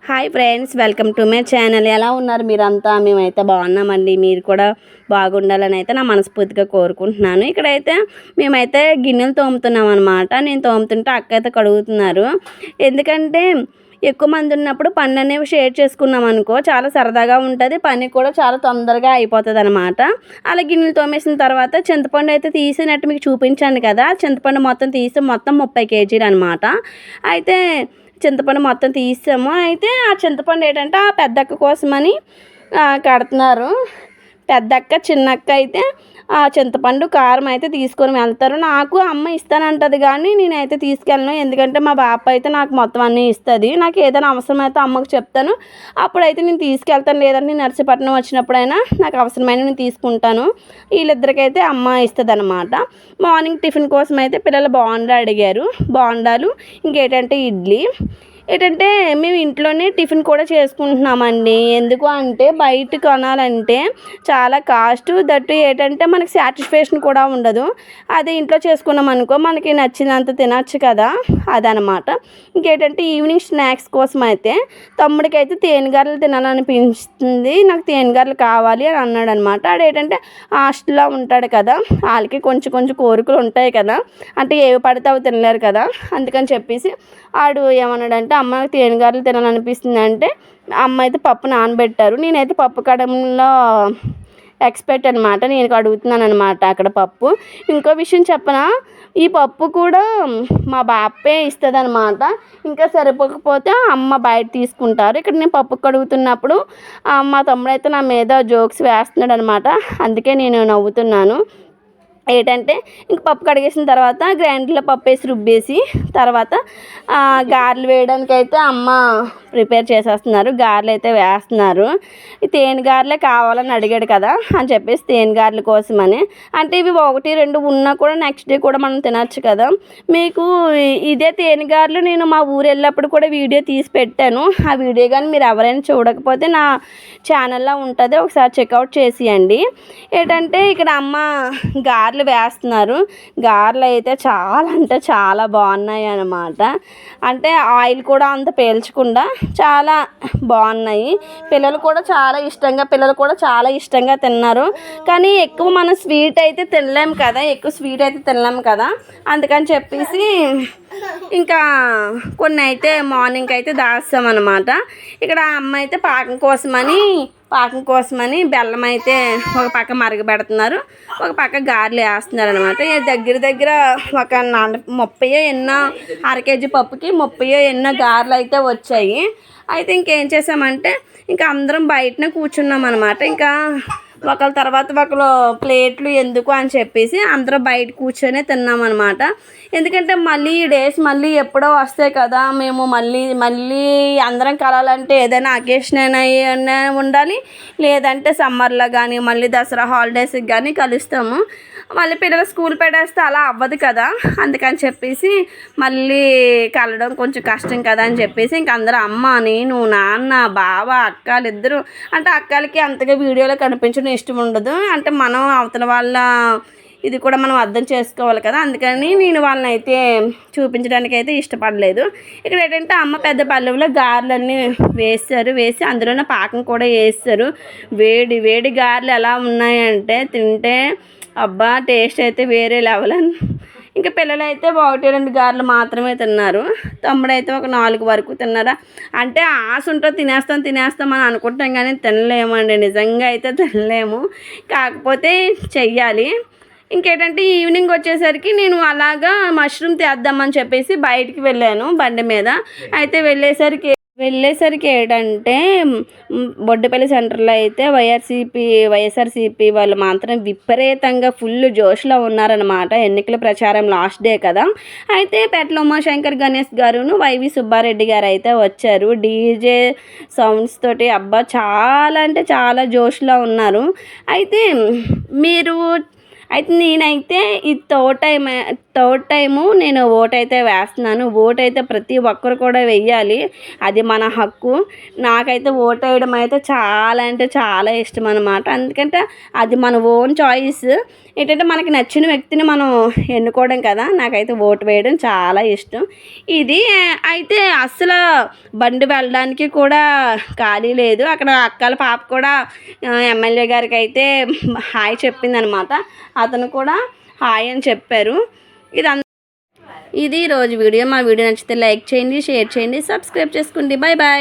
Hi friends, welcome to my channel. ఎలా ఉన్నారు మీరంతా? మేమైతే బాగున్నామండి. మీరు కూడా బాగుండాలని అయితే నా మనస్ఫూర్తిగా కోరుకుంటున్నాను. ఇక్కడైతే మేమైతే గిన్నెలు తోముతున్నాం అనమాట. నేను తోముతుంటే అక్క అయితే కడుగుతున్నారు. ఎందుకంటే ఎక్కువ మంది ఉన్నప్పుడు పని అనేవి షేర్ చేసుకున్నాం అనుకో చాలా సరదాగా ఉంటుంది, పని కూడా చాలా తొందరగా అయిపోతుంది అనమాట. అలా గిన్నెలు తోమేసిన తర్వాత చింతపండు అయితే తీసినట్టు మీకు చూపించాను కదా. చింతపండు మొత్తం తీసి మొత్తం 30 కేజీలు అనమాట. అయితే చింతపండు మొత్తం తీసాము. అయితే ఆ చింతపండు ఏంటంటే ఆ పెద్దక్క కోసమని కడుతున్నారు. పెద్దక్క చిన్నక్క అయితే ఆ చింతపండు కారం అయితే తీసుకొని వెళ్తారు. నాకు అమ్మ ఇస్తానంటది కానీ నేనైతే తీసుకెళ్ళను. ఎందుకంటే మా బాప అయితే నాకు మొత్తం అన్నీ ఇస్తుంది. నాకు ఏదైనా అవసరమైతే అమ్మకు చెప్తాను, అప్పుడైతే నేను తీసుకెళ్తాను. లేదంటే నేను నర్సీపట్నం వచ్చినప్పుడైనా నాకు అవసరమైన నేను తీసుకుంటాను. వీళ్ళిద్దరికైతే అమ్మ ఇస్తుంది అనమాట. మార్నింగ్ టిఫిన్ కోసం అయితే పిల్లలు బోండా అడిగారు. బోండాలు ఇంకేంటంటే ఇడ్లీ. ఏంటంటే మేము ఇంట్లోనే టిఫిన్ కూడా చేసుకుంటున్నామండి. ఎందుకు అంటే బయట కొనాలంటే చాలా కాస్ట్, దట్టు ఏంటంటే మనకి సాటిస్ఫాక్షన్ కూడా ఉండదు. అదే ఇంట్లో చేసుకున్నాం అనుకో మనకి నచ్చినంత తినచ్చు కదా, అదనమాట. ఇంకేంటంటే ఈవినింగ్ స్నాక్స్ కోసం అయితే తమ్ముడికి అయితే తేనెగారలు తినాలనిపించింది. నాకు తేనెగారలు కావాలి అని అన్నాడు అనమాట. ఆడేంటంటే హాస్టల్లో ఉంటాడు కదా, వాళ్ళకి కొంచెం కొంచెం కోరికలు ఉంటాయి కదా, అంటే ఏవి పడితే అవి తినలేరు కదా. అందుకని చెప్పేసి ఆడు ఏమన్నాడంటే అమ్మ తేనెగారలు తినాలనిపిస్తుంది అంటే అమ్మ అయితే పప్పు నానబెట్టారు. నేనైతే పప్పు కడంలో ఎక్స్పర్ట్ అనమాట. నేను అడుగుతున్నాను అనమాట అక్కడ పప్పు. ఇంకో విషయం చెప్పనా, ఈ పప్పు కూడా మా బాపే ఇస్తుంది అనమాట. ఇంకా సరిపోకపోతే అమ్మ బయట తీసుకుంటారు. ఇక్కడ నేను పప్పు కడుగుతున్నప్పుడు మా తమ్ముడు అయితే నా మీద జోక్స్ వేస్తున్నాడు అనమాట. అందుకే నేను నవ్వుతున్నాను. ఏంటంటే ఇంక పప్పు కడిగేసిన తర్వాత గ్రైండర్లో పప్పు వేసి రుబ్బేసి తర్వాత గారెలు వేయడానికి అయితే అమ్మ ప్రిపేర్ చేసేస్తున్నారు. గారెలు అయితే వేస్తున్నారు. ఈ తేనె గారెలే కావాలని అడిగాడు కదా అని చెప్పేసి తేనె గారెల కోసమని. అంటే ఇవి 1, 2 ఉన్నా కూడా నెక్స్ట్ డే కూడా మనం తినచ్చు కదా. మీకు ఇదే తేనె గారెలు నేను మా ఊరు వెళ్ళినప్పుడు కూడా వీడియో తీసి పెట్టాను. ఆ వీడియో కానీ మీరు ఎవరైనా చూడకపోతే నా ఛానల్లో ఉంటుంది, ఒకసారి చెక్అవుట్ చేసియండి. ఏంటంటే ఇక్కడ అమ్మ గారెలు వేస్తున్నారు. గారెలు అయితే చాలా అంటే చాలా బాగున్నాయి అన్నమాట. అంటే ఆయిల్ కూడా అంత పీల్చకుండా చాలా బాగున్నాయి. పిల్లలు కూడా చాలా ఇష్టంగా తిన్నారు. కానీ ఎక్కువ మనం స్వీట్ అయితే తినలేము కదా, అందుకని చెప్పేసి ఇంకా కొన్ని అయితే మార్నింగ్ అయితే దాస్తామన్నమాట. ఇక్కడ అమ్మ అయితే పాకం కోసమని బెల్లం అయితే ఒక పక్క మరగబెడుతున్నారు, ఒక పక్క గారెలు వేస్తున్నారు అనమాట. దగ్గర ఒక 30 ఎన్నో అర కేజీ పప్పుకి 30 ఎన్నో గారెలు అయితే వచ్చాయి. అయితే ఇంకేం చేసామంటే ఇంకా అందరం బయటనే కూర్చున్నాం అనమాట. ఇంకా ఒకళ్ళ తర్వాత ఒకళ్ళు ప్లేట్లు ఎందుకు అని చెప్పేసి అందరూ బయట కూర్చొని తిన్నామన్నమాట. ఎందుకంటే మళ్ళీ ఈ డేస్ మళ్ళీ ఎప్పుడో వస్తాయి కదా, మేము మళ్ళీ అందరం కలాలంటే ఏదైనా అకేషన్ అయినా ఉండాలి, లేదంటే సమ్మర్లో కానీ మళ్ళీ దసరా హాలిడేస్కి కానీ కలుస్తాము. మళ్ళీ పిల్లలు స్కూల్ పెట్టేస్తే అలా అవ్వదు కదా, అందుకని చెప్పేసి మళ్ళీ కలవడం కొంచెం కష్టం కదా అని చెప్పేసి ఇంక అందరూ అమ్మ, నేను, నాన్న, బావ, అక్కలు ఇద్దరు. అంటే అక్కలకి అంతగా వీడియోలో కనిపించడం ఇష్టం ఉండదు. అంటే మనం అవతల వాళ్ళ ఇది కూడా మనం అర్థం చేసుకోవాలి కదా, అందుకని నేను వాళ్ళని అయితే చూపించడానికి అయితే ఇష్టపడలేదు. ఇక్కడ ఏంటంటే అమ్మ పెద్ద పల్లెంలో గారెలన్నీ వేసి అందులోనే పాకం కూడా వేస్తారు. వేడి వేడి గారెలు ఎలా ఉన్నాయంటే తింటే అబ్బా టేస్ట్ అయితే వేరే లెవెల్ అని. ఇంకా పిల్లలు అయితే 1, 2 గారెలు మాత్రమే తిన్నారు. తమ్ముడైతే ఒక 4 వరకు తిన్నారా. అంటే ఆశ ఉంటే తినేస్తాం అని అనుకుంటాం కానీ తినలేమండి, నిజంగా అయితే తినలేము. కాకపోతే చెయ్యాలి. ఇంకేంటంటే ఈవినింగ్ వచ్చేసరికి నేను అలాగా మష్రూమ్ తెద్దామని చెప్పేసి బయటికి వెళ్ళాను బండి మీద. అయితే వెళ్ళేసరికి ఏంటంటే బొడ్డపల్లి సెంటర్లో అయితే వైఎస్ఆర్సీపీ వాళ్ళు మాత్రం విపరీతంగా ఫుల్ జోష్లో ఉన్నారనమాట. ఎన్నికల ప్రచారం లాస్ట్ డే కదా. అయితే పేట్ల ఉమాశంకర్ గణేష్ గారును వైవి సుబ్బారెడ్డి గారు అయితే వచ్చారు డీజే సౌండ్స్ తోటి. అబ్బా చాలా అంటే చాలా జోష్లో ఉన్నారు. అయితే నేనైతే ఈ థర్డ్ టైము నేను ఓటైతే వేస్తున్నాను. ఓటైతే ప్రతి ఒక్కరు కూడా వెయ్యాలి, అది మన హక్కు. నాకైతే ఓటు వేయడం అయితే చాలా అంటే చాలా ఇష్టం అన్నమాట. ఎందుకంటే అది మన ఓన్ చాయిస్. ఏంటంటే మనకి నచ్చిన వ్యక్తిని మనం ఎన్నుకోవడం కదా. నాకైతే ఓటు వేయడం చాలా ఇష్టం. ఇది అయితే అస్సలు బండి వెళ్ళడానికి కూడా ఖాళీ లేదు. అక్కడ అక్కల పాప కూడా ఎమ్మెల్యే గారికి అయితే హాయ్ చెప్పిందనమాట. అతను కూడా హాయ్ అని చెప్పారు. ఇది ఈరోజు వీడియో. మా వీడియో నచ్చితే లైక్ చేయండి, షేర్ చేయండి, సబ్స్క్రైబ్ చేసుకోండి. Bye bye.